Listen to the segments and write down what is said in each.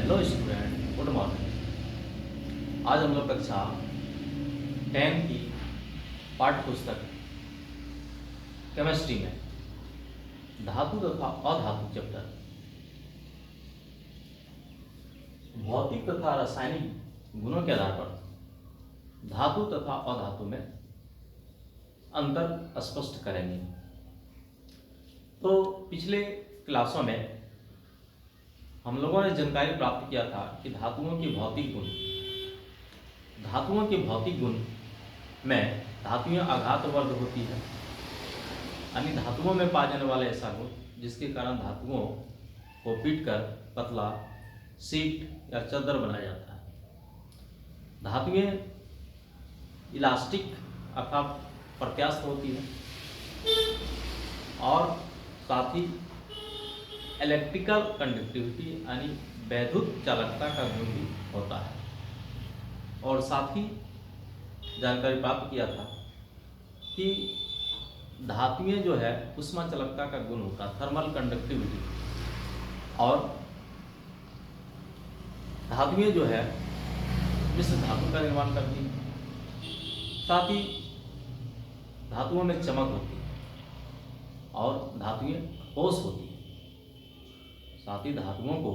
Hello student, good morning. आज हम लोग कक्षा 10 की पाठ्य पुस्तक केमिस्ट्री में धातु तथा अधातु चैप्टर भौतिक तथा रासायनिक गुणों के आधार पर धातु तथा अधातु में अंतर स्पष्ट करेंगे। तो पिछले क्लासों में हम लोगों ने जानकारी प्राप्त किया था कि धातुओं के भौतिक गुण में धातुएं आघात वर्ग होती है, यानी धातुओं में पाए जाने वाले ऐसा गुण जिसके कारण धातुओं को पीटकर पतला शीट या चादर बनाया जाता है। धातुएं इलास्टिक अर्थात प्रत्यास्थ होती है और साथ ही इलेक्ट्रिकल कंडक्टिविटी यानी वैद्युत चालकता का गुण भी होता है। और साथ ही जानकारी प्राप्त किया था कि धातुएं जो है उष्मा चालकता का गुण होता है, थर्मल कंडक्टिविटी। और धातुएं जो है मिश्र धातु का निर्माण करती है। साथ ही धातुओं में चमक होती है और धातुएं ठोस होती है। साथ ही धातुओं को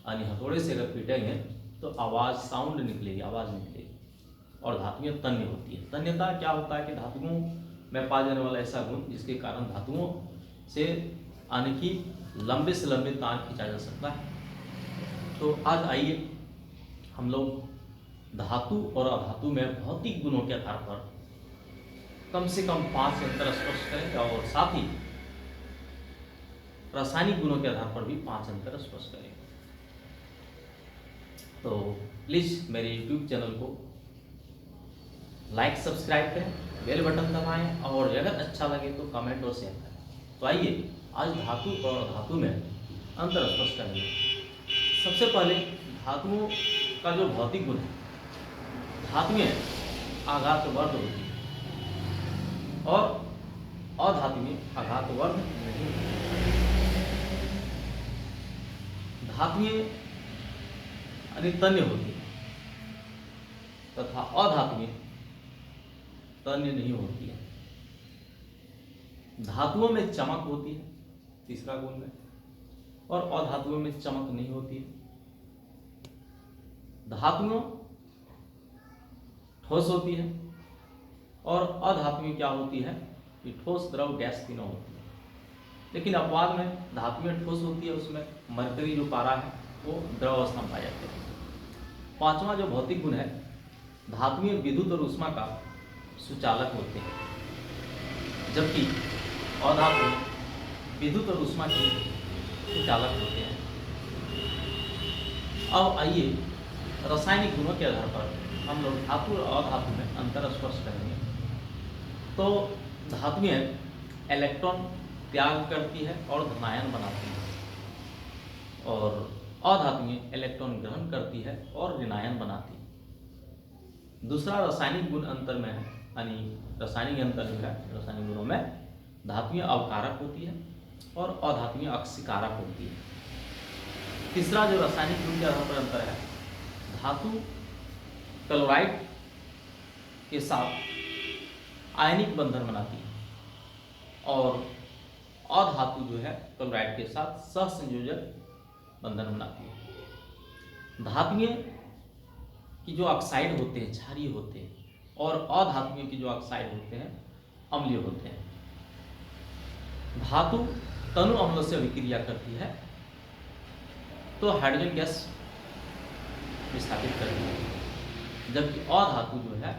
यानी हथौड़े से अगर पीटेंगे तो साउंड निकलेगी, आवाज़ निकलेगी। और धातुएं तन्य होती है। तन्यता क्या होता है कि धातुओं में पाया जाने वाला ऐसा गुण जिसके कारण धातुओं से यानी कि लंबे से लंबे तार खींचा जा सकता है। तो आज आइए हम लोग धातु और अधातु में भौतिक गुणों के आधार पर कम से कम 5 अंतर स्पष्ट करेंगे और साथ ही रासायनिक गुणों के आधार पर भी 5 अंतर स्पष्ट करेंगे। तो प्लीज़ मेरे YouTube चैनल को लाइक सब्सक्राइब करें, बेल बटन दबाएं और अगर अच्छा लगे तो कमेंट और शेयर करें। तो आइए आज धातु और अधातु में अंतर स्पष्ट करेंगे। सबसे पहले धातुओं का जो भौतिक गुण है, धातुएं आघात वर्ग होती है और अधातुएं आघात वर्ग नहीं होती। धातुएं यानी तन्य होती है तथा अधातुएं तन्य नहीं होती है। धातुओं में चमक होती है, तीसरा गुण में, और अधातुओं में चमक नहीं होती है। धातुओं ठोस होती है और अधातुएं क्या होती है कि ठोस, द्रव, गैस तीनों होती है। लेकिन अपवाद में धातुएं ठोस होती है, उसमें मरकरी जो पारा है वो द्रव अवस्था में पाए जाते हैं। पांचवा जो भौतिक गुण है, धातुएं विद्युत और ऊष्मा का सुचालक होते हैं, जबकि अधातु विद्युत और ऊष्मा के सुचालक होते हैं। अब आइए रासायनिक गुणों के आधार पर हम लोग धातु और अधातु में अंतर स्पष्ट करेंगे। तो धातुएं इलेक्ट्रॉन त्याग करती है और धनायन बनाती है और अधातुएं इलेक्ट्रॉन ग्रहण करती है और ऋणायन बनाती है। दूसरा रासायनिक गुण अंतर में है, यानी रासायनिक अंतर जो है रासायनिक गुणों में धातुएं अवकारक होती है और अधातुएं अक्षीकारक होती है। तीसरा जो रासायनिक गुण के आधार पर अंतर है, धातु क्लोराइड के साथ आयनिक बंधन बनाती है और अधातु जो है क्लोराइड के साथ सहसंयोजक बंधन बनाती है। धातुएं की जो ऑक्साइड होते हैं क्षारीय होते हैं और अधातुएं की जो ऑक्साइड होते हैं अम्लीय होते हैं। धातु तनु अम्लों से अभिक्रिया करती है तो हाइड्रोजन गैस विस्थापित करती है, जबकि अधातु जो है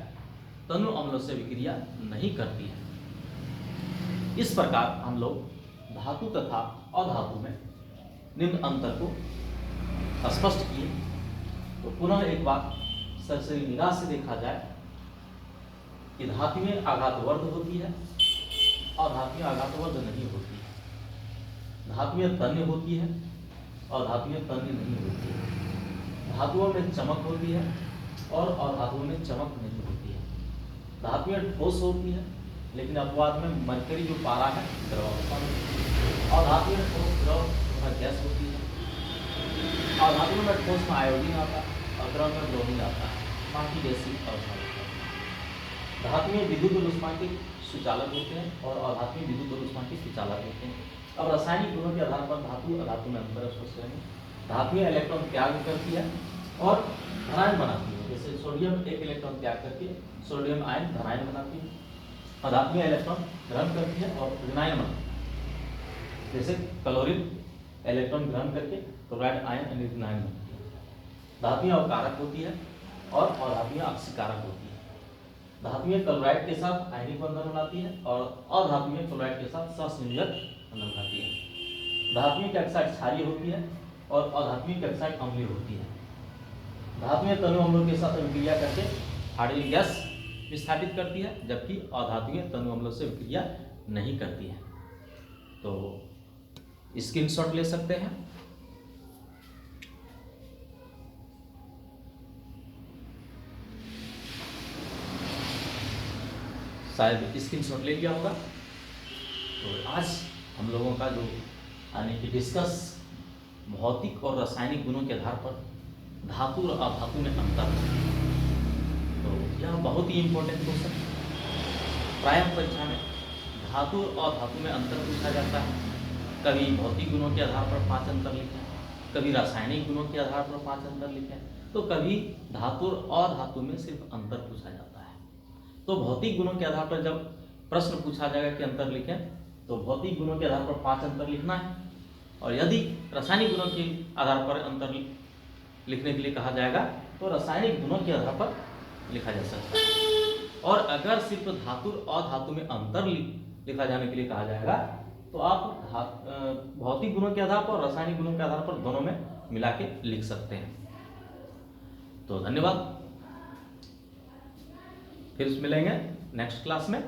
तनु अम्लों से अभिक्रिया नहीं करती है। इस प्रकार हम लोग धातु तथा अधातु में निम्न अंतर को स्पष्ट किए। तो पुनः एक बात सरसरी निगाह से देखा जाए कि धातुएं आघातवर्ध होती है और धातुएं आघातवर्ध नहीं होती है। धातुएं तन्य होती है और धातुएं तन्य नहीं होती है। धातुओं में चमक होती है और अधातुओं में चमक नहीं होती है। धातुएं ठोस होती है लेकिन अपवाद में मरकरी जो पारा है द्रव अवस्था में, और धातुएं ठोस, द्रव तथा गैस होती है। और धातुओं में ठोस में आयोडीन आता है और द्रव में ब्रोमीन आता है, बाकी जैसी अवस्था होती है। धातु में विद्युत और ऊष्मा के सुचालक होते हैं और अधातु में विद्युत और ऊष्मा के सुचालक होते हैं। अब रासायनिक गुणों के आधार पर धातु अधातु में अंतर स्पष्ट करेंगे। धातु में इलेक्ट्रॉन त्याग करती है और धनायन बनाती है, जैसे सोडियम एक इलेक्ट्रॉन त्याग करके सोडियम आयन धनायन बनाती है। अधातु में इलेक्ट्रॉन ग्रहण करती है और ऋणायन बनाती है, जैसे क्लोरीन इलेक्ट्रॉन ग्रहण करके क्लोराइड आयन ऋणायन बनाती है। धातुएं अवकारक होती है और अधातुएं ऑक्सीकारक होती है। धातुएं क्लोराइड के साथ आयनिक बंधन बनाती है और अधातुएं क्लोराइड के साथ सहसंयोजक बंधन बनाती है। धातुएं की ऑक्साइड क्षारीय होती है और अधातुएं की ऑक्साइड अम्लीय होती है। धातुएं तनु अम्लों के साथ अभिक्रिया करके हाइड्रोजन गैस विस्थापित करती है, जबकि अधातुएं तनु अम्लों से अभिक्रिया नहीं करती है। तो स्क्रीनशॉट ले सकते हैं। शायद स्क्रीनशॉट ले लिया होगा। तो आज हम लोगों का जो यानी कि डिस्कस भौतिक और रासायनिक गुणों के आधार पर धातु और अधातु में अंतर है। तो यह बहुत ही इम्पोर्टेंट क्वेश्चन है। प्राय परीक्षा में धातु और अधातु में अंतर पूछा जाता है। कभी भौतिक गुणों के आधार पर 5 अंतर लिखें, कभी रासायनिक गुणों के आधार पर 5 अंतर लिखें, तो कभी धातु और अधातु में सिर्फ अंतर पूछा जाता है। तो भौतिक गुणों के आधार पर जब प्रश्न पूछा जाएगा कि अंतर लिखें, तो भौतिक गुणों के आधार पर 5 अंतर लिखना है। और यदि रासायनिक गुणों के आधार पर अंतर लिखने के लिए कहा जाएगा तो रासायनिक गुणों के आधार पर लिखा जा सकता है। और अगर सिर्फ धातु और धातु में अंतर लिखा जाने के लिए कहा जाएगा तो आप भौतिक गुणों के आधार पर और रासायनिक गुणों के आधार पर दोनों में मिला के लिख सकते हैं। तो धन्यवाद, फिर मिलेंगे नेक्स्ट क्लास में।